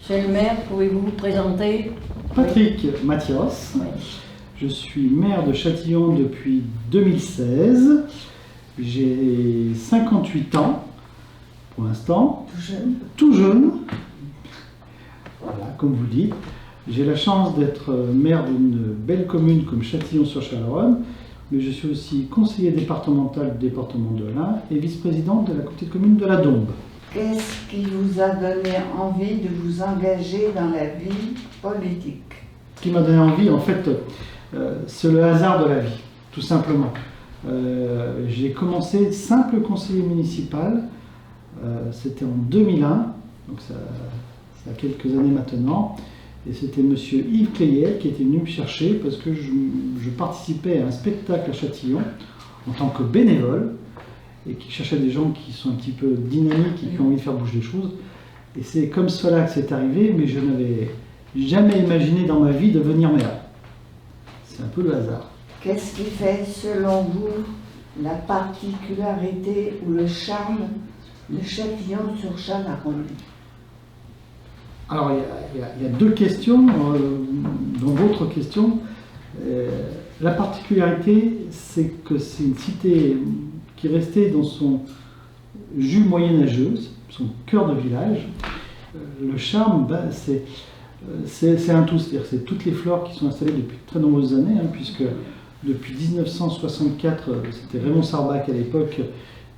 Monsieur le maire, pouvez-vous vous présenter? Patrick Mathias, Oui. je suis maire de Châtillon depuis 2016. J'ai 58 ans pour l'instant, Tout jeune. tout jeune. Voilà, comme vous dites. J'ai la chance d'être maire d'une belle commune comme Châtillon-sur-Chalaronne, mais je suis aussi conseiller départemental du département de l'Ain et vice-président de la communauté de communes de la Dombe. Qu'est-ce qui vous a donné envie de vous engager dans la vie politique? Ce qui m'a donné envie, en fait, c'est le hasard de la vie, tout simplement. J'ai commencé simple conseiller municipal, c'était en 2001, donc ça a quelques années maintenant, et c'était monsieur Yves Clayet qui était venu me chercher parce que je participais à un spectacle à Châtillon en tant que bénévole, et qui cherchait des gens qui sont un petit peu dynamiques et qui ont envie de faire bouger les choses. Et c'est comme cela que c'est arrivé, mais je n'avais jamais imaginé dans ma vie devenir maire. C'est un peu le hasard. Qu'est-ce qui fait, selon vous, la particularité ou le charme de Châtillon-sur-Chalaronne? Alors, il y a deux questions dans votre question. La particularité, c'est que c'est une cité qui est restée dans son jus moyenâgeuse, son cœur de village. Le charme, c'est un tout, c'est-à-dire c'est toutes les fleurs qui sont installées depuis de très nombreuses années, puisque depuis 1964, c'était Raymond Sarbach à l'époque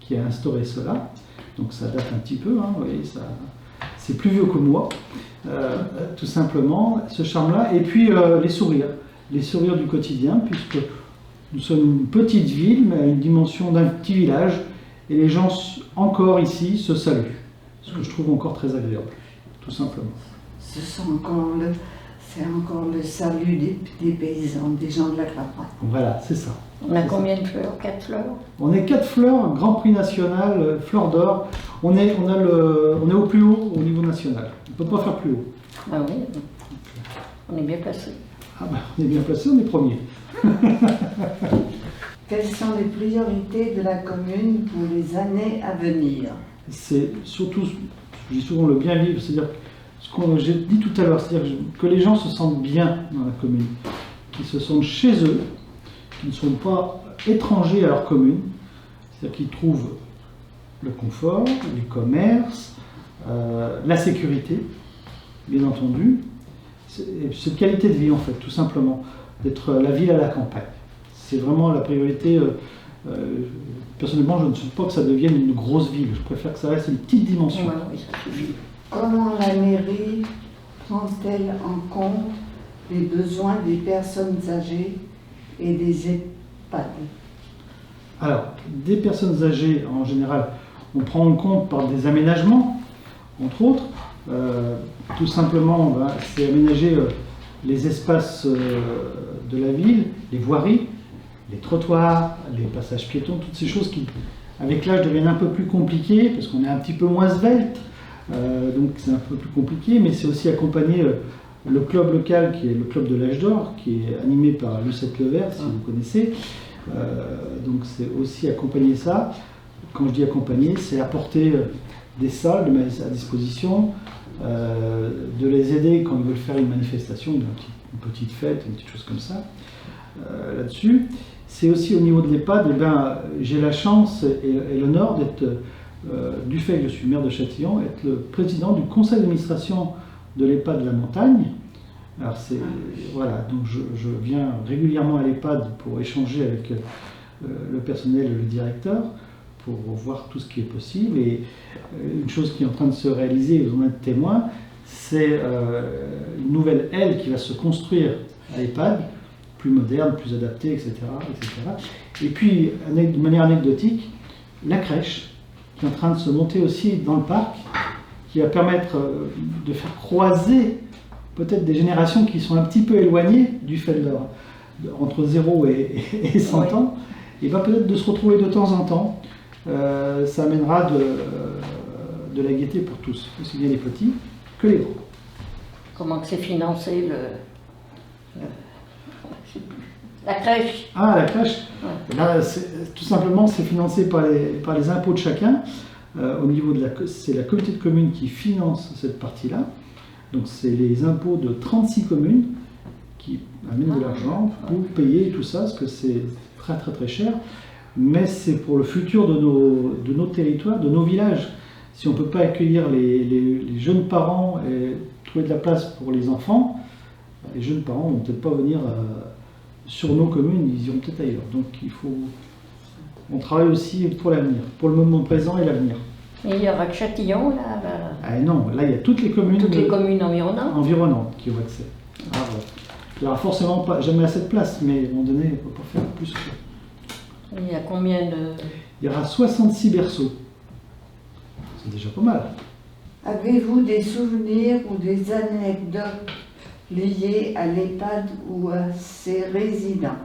qui a instauré cela. Donc ça date un petit peu, vous voyez, c'est plus vieux que moi, tout simplement, ce charme-là. Et puis les sourires du quotidien, puisque nous sommes une petite ville, mais à une dimension d'un petit village, et les gens encore ici se saluent, ce que je trouve encore très agréable, tout simplement. C'est encore le salut des paysans, des gens de la Clapate. Voilà, c'est ça. On a combien de fleurs? 4 fleurs? On est 4 fleurs, Grand Prix national, fleurs d'or. On est au plus haut au niveau national. On ne peut pas faire plus haut. Ah oui, on est bien placé. Ah ben, on est bien placé, on est premier. Quelles sont les priorités de la commune pour les années à venir? C'est surtout, je dis souvent le bien vivre, c'est-à-dire ce que j'ai dit tout à l'heure, c'est-à-dire que les gens se sentent bien dans la commune, qu'ils se sentent chez eux, qu'ils ne sont pas étrangers à leur commune, c'est-à-dire qu'ils trouvent le confort, les commerces, la sécurité, bien entendu, cette qualité de vie en fait, tout simplement, d'être la ville à la campagne. C'est vraiment la priorité. Personnellement, je ne souhaite pas que ça devienne une grosse ville, je préfère que ça reste une petite dimension. Ouais, oui, ça suffit. Comment la mairie prend-elle en compte les besoins des personnes âgées et des EHPAD? Alors, des personnes âgées, en général, on prend en compte par des aménagements, entre autres. Tout simplement, c'est aménager les espaces de la ville, les voiries, les trottoirs, les passages piétons, toutes ces choses qui, avec l'âge, deviennent un peu plus compliquées, parce qu'on est un petit peu moins svelte, donc c'est un peu plus compliqué, mais c'est aussi accompagner le club local, qui est le club de l'âge d'or, qui est animé par Lucette Levert, si vous connaissez. Donc c'est aussi accompagner ça. Quand je dis accompagner, c'est apporter des salles de mettre à disposition, de les aider quand ils veulent faire une manifestation, une petite fête, une petite chose comme ça, là-dessus. C'est aussi au niveau de l'EHPAD, j'ai la chance et l'honneur d'être, du fait que je suis maire de Châtillon, être le président du conseil d'administration de l'EHPAD de la Montagne. Alors voilà, donc je viens régulièrement à l'EHPAD pour échanger avec le personnel et le directeur, pour voir tout ce qui est possible. Et une chose qui est en train de se réaliser, vous en êtes témoin, c'est une nouvelle aile qui va se construire à l'EHPAD, plus moderne, plus adaptée, etc., etc. Et puis, de manière anecdotique, la crèche, qui est en train de se monter aussi dans le parc, qui va permettre de faire croiser peut-être des générations qui sont un petit peu éloignées du fait de entre 0 et 100 ans, et va peut-être de se retrouver de temps en temps. Ça amènera de la gaieté pour tous, aussi bien les petits que les gros. Comment que c'est financé la crèche? Ah, la crèche, Ouais. là, tout simplement, c'est financé par les impôts de chacun. Au niveau c'est la communauté de communes qui finance cette partie-là. Donc c'est les impôts de 36 communes qui amènent de l'argent pour payer tout ça, parce que c'est très très très cher. Mais c'est pour le futur de nos territoires, de nos villages. Si on ne peut pas accueillir les jeunes parents et trouver de la place pour les enfants, les jeunes parents ne vont peut-être pas venir sur nos communes, ils iront peut-être ailleurs. Donc on travaille aussi pour l'avenir, pour le moment présent et l'avenir. Et il y aura que Châtillon, là, Ah non, là il y a toutes les communes, environnantes. qui ont accès. Ah, ouais. Il n'y aura forcément pas, jamais assez de place, mais à un moment donné, on ne peut pas faire plus que ça. Il y a combien de... Il y aura 66 berceaux. C'est déjà pas mal. Avez-vous des souvenirs ou des anecdotes liées à l'EHPAD ou à ses résidents?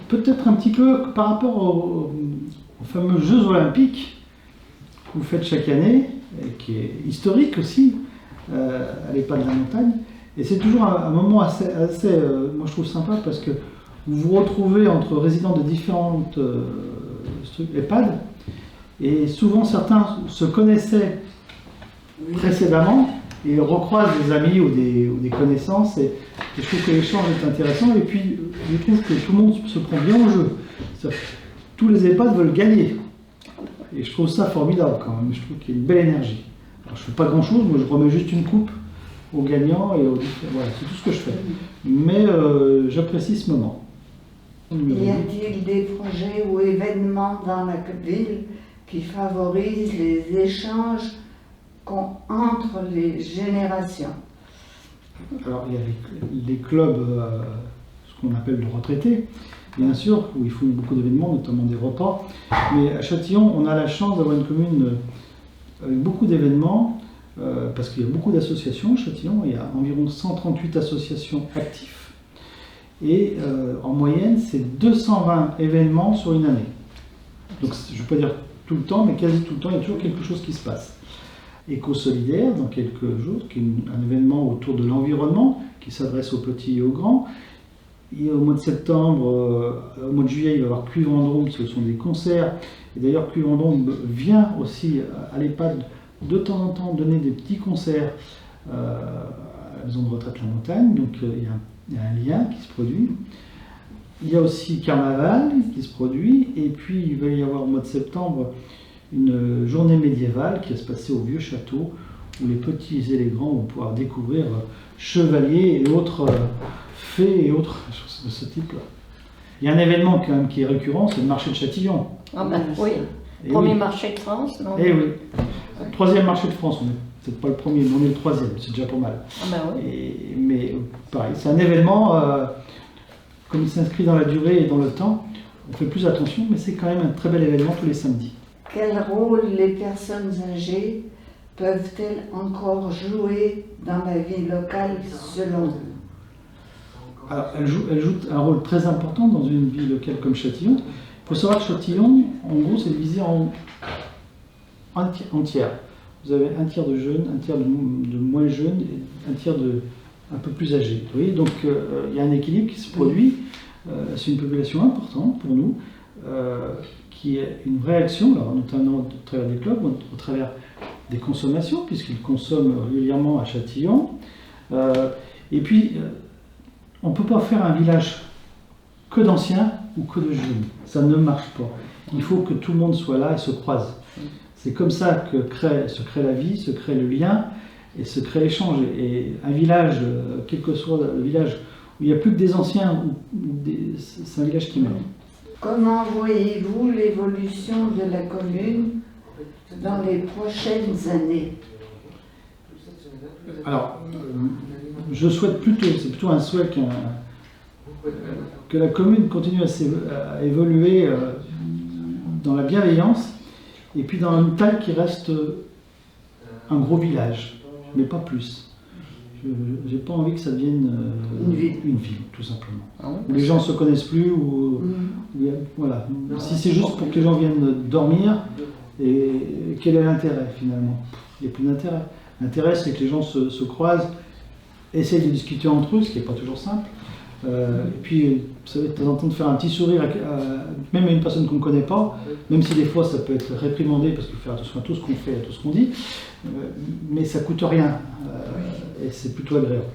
Peut-être un petit peu par rapport aux fameux Jeux Olympiques que vous faites chaque année, et qui est historique aussi, à l'EHPAD de la Montagne. Et c'est toujours un moment assez moi je trouve sympa, parce que vous vous retrouvez entre résidents de différentes EHPAD, et souvent certains se connaissaient précédemment et recroisent des amis ou des connaissances, et je trouve que l'échange est intéressant. Et puis je trouve que tout le monde se prend bien au jeu. Tous les EHPAD veulent gagner, et je trouve ça formidable quand même. Je trouve qu'il y a une belle énergie. Alors, je ne fais pas grand chose, moi je remets juste une coupe aux gagnants et voilà, c'est tout ce que je fais. Mais j'apprécie ce moment. Y a-t-il des projets ou événements dans la ville qui favorisent les échanges entre les générations? Alors il y a les clubs, ce qu'on appelle de retraités, bien sûr, où il faut beaucoup d'événements, notamment des repas. Mais à Châtillon, on a la chance d'avoir une commune avec beaucoup d'événements, parce qu'il y a beaucoup d'associations à Châtillon. Il y a environ 138 associations actives. Et en moyenne, c'est 220 événements sur une année. Donc je ne vais pas dire tout le temps, mais quasi tout le temps, il y a toujours quelque chose qui se passe. Éco-solidaire, dans quelques jours, qui est un événement autour de l'environnement, qui s'adresse aux petits et aux grands. Et au mois de septembre, au mois de juillet, il va y avoir Cuivre en Drôme, ce sont des concerts. Et d'ailleurs, Cuivre en Drôme vient aussi à l'EHPAD de temps en temps donner des petits concerts à la maison de retraite La Montagne. Donc il y a un lien qui se produit. Il y a aussi Carnaval qui se produit. Et puis il va y avoir au mois de septembre une journée médiévale qui va se passer au Vieux Château, où les petits et les grands vont pouvoir découvrir chevaliers et autres fées et autres choses de ce type-là. Il y a un événement quand même qui est récurrent, c'est le marché de Châtillon. Ah ben oui, Et premier oui. marché de France, non? Eh oui, troisième marché de France, on n'est peut-être pas le premier, mais on est le troisième, c'est déjà pas mal. Ah ben oui. Mais pareil, c'est un événement, comme il s'inscrit dans la durée et dans le temps, on fait plus attention, mais c'est quand même un très bel événement tous les samedis. Quel rôle les personnes âgées peuvent-elles encore jouer dans la vie locale selon vous? Alors, elle joue un rôle très important dans une ville locale comme Châtillon. Il faut savoir que Châtillon, en gros, c'est divisé en tiers. Vous avez un tiers de jeunes, un tiers de moins jeunes, et un tiers de un peu plus âgés. Vous voyez, donc il y a un équilibre qui se produit. C'est une population importante pour nous, qui est une réaction, alors, notamment au travers des clubs, au travers des consommations, puisqu'ils consomment régulièrement à Châtillon. Et puis, on ne peut pas faire un village que d'anciens ou que de jeunes. Ça ne marche pas. Il faut que tout le monde soit là et se croise. C'est comme ça que se crée la vie, se crée le lien et se crée l'échange. Et un village, quel que soit le village où il n'y a plus que des anciens, c'est un village qui meurt. Comment voyez-vous l'évolution de la commune dans les prochaines années? Alors, je souhaite plutôt, c'est plutôt un souhait que la commune continue à évoluer dans la bienveillance et puis dans une taille qui reste un gros village, mais pas plus. Je n'ai pas envie que ça devienne une ville, tout simplement. Où les gens ne se connaissent plus, voilà. Si c'est juste pour que les gens viennent dormir, et quel est l'intérêt finalement? Il n'y a plus d'intérêt. L'intérêt, c'est que les gens se croisent, essayent de discuter entre eux, ce qui n'est pas toujours simple. Et puis, vous savez, de temps en temps, de faire un petit sourire, même à une personne qu'on ne connaît pas, même si des fois ça peut être réprimandé, parce qu'il faut faire attention à tout ce qu'on fait, à tout ce qu'on dit, mais ça ne coûte rien. et c'est plutôt agréable.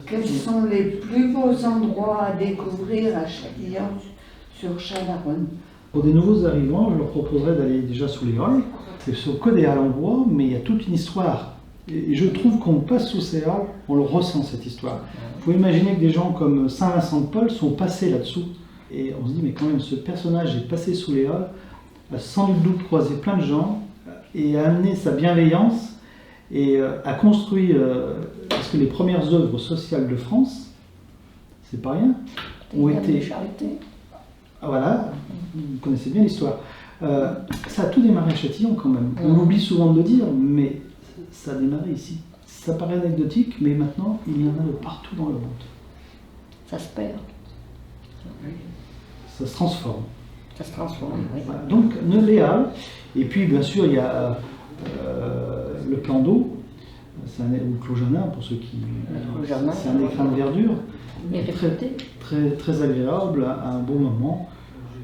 Quels sont les plus beaux endroits à découvrir à Châtillon-sur-Chalaronne? Pour des nouveaux arrivants, je leur proposerais d'aller déjà sous les halles. C'est sur que des halles en bois, mais il y a toute une histoire. Et je trouve qu'on passe sous ces halles, on le ressent cette histoire. Il faut imaginer que des gens comme Saint Vincent de Paul sont passés là-dessous. Et on se dit, mais quand même, ce personnage est passé sous les halles, a sans doute croisé plein de gens, et a amené sa bienveillance, et a construit, parce que les premières œuvres sociales de France, c'est pas rien, ont été... Ah, voilà, vous connaissez bien l'histoire. Ça a tout démarré à Châtillon quand même. On oublie souvent de le dire, mais ça a démarré ici. Ça paraît anecdotique, mais maintenant, il y en a de partout dans le monde. Ça se perd. Ça se transforme. Ça se transforme, oui. Voilà. Donc, les halles. Et puis, bien sûr, il y a le plan d'eau, ou le clos Janin, pour ceux qui... C'est un écrin de verdure. Très, très agréable, à un bon moment.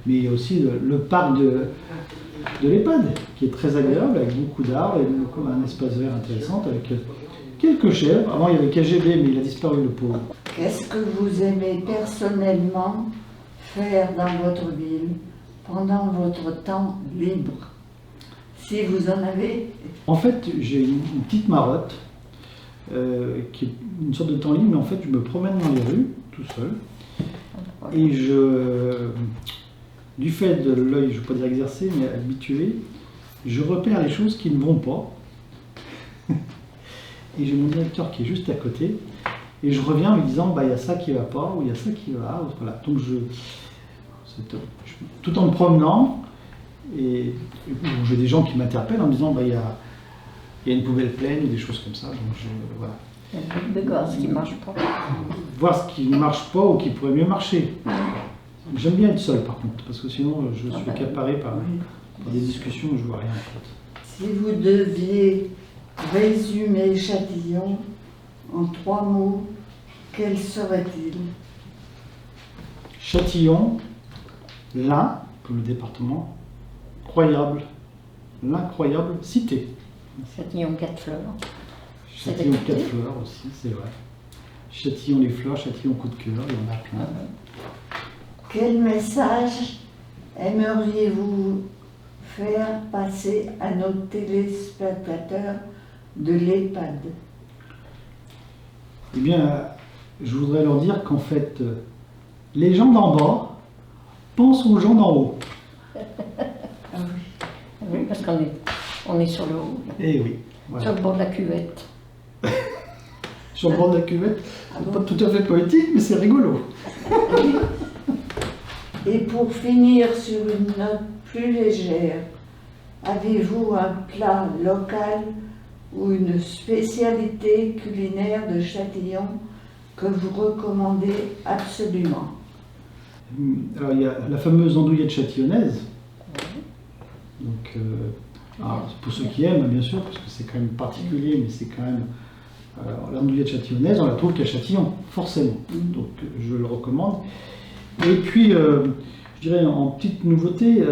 Mais il y a aussi le parc de l'EHPAD, qui est très agréable, avec beaucoup d'arbres et un espace vert intéressant, avec quelques chèvres. Avant, il y avait KGB, mais il a disparu, le pauvre. Qu'est-ce que vous aimez personnellement faire dans votre ville pendant votre temps libre, si vous en avez? En fait, j'ai une petite marotte, qui est une sorte de temps libre, mais en fait, je me promène dans les rues, tout seul, et du fait de l'œil, je ne veux pas dire exercé, mais habitué, je repère les choses qui ne vont pas. Et j'ai mon directeur qui est juste à côté, et je reviens en lui disant, bah, il y a ça qui ne va pas, ou il y a ça qui va, voilà. Donc tout en me promenant, et j'ai des gens qui m'interpellent en me disant, bah, il y a une poubelle pleine, ou des choses comme ça. Donc voilà. De voir ce qui ne marche pas. Voir ce qui ne marche pas ou qui pourrait mieux marcher. J'aime bien être seul par contre, parce que sinon je suis accaparé par des discussions où je vois rien en fait. Si vous deviez résumer Châtillon en 3 mots, quels seraient-ils? Châtillon, l'un, comme le département, croyable, l'incroyable cité. Châtillon 4 fleurs. Châtillon 4 fleurs aussi, c'est vrai. Châtillon les fleurs, Châtillon coup de cœur, il y en a plein. Quel message aimeriez-vous faire passer à nos téléspectateurs de l'EHPAD? Eh bien, je voudrais leur dire qu'en fait, les gens d'en bas pensent aux gens d'en haut. Ah oui. Oui, parce qu'on est sur le haut, Eh oui. Voilà. sur le bord de la cuvette. Sur le bord de la cuvette, c'est pas tout à fait poétique, mais c'est rigolo. Et pour finir sur une note plus légère, avez-vous un plat local ou une spécialité culinaire de Châtillon que vous recommandez absolument? Alors il y a la fameuse andouillette châtillonnaise. Donc, pour ceux qui aiment, bien sûr, parce que c'est quand même particulier, mais c'est quand même... l'andouillette châtillonnaise, on la trouve qu'à Châtillon, forcément. Donc je le recommande. Et puis, je dirais en petite nouveauté,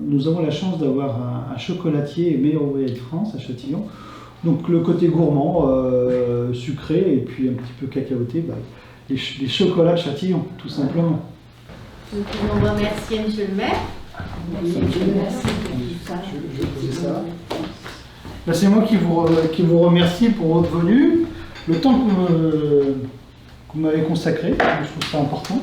nous avons la chance d'avoir un chocolatier meilleur ouvrier de France à Châtillon. Donc le côté gourmand, sucré et puis un petit peu cacaoté, bah, les chocolats de Châtillon, tout simplement. Nous pouvons remercier Monsieur le maire. Merci pour tout ça. Je faisais ça. Ben, c'est moi qui vous remercie pour votre venue, le temps que vous m'avez consacré, je trouve ça important.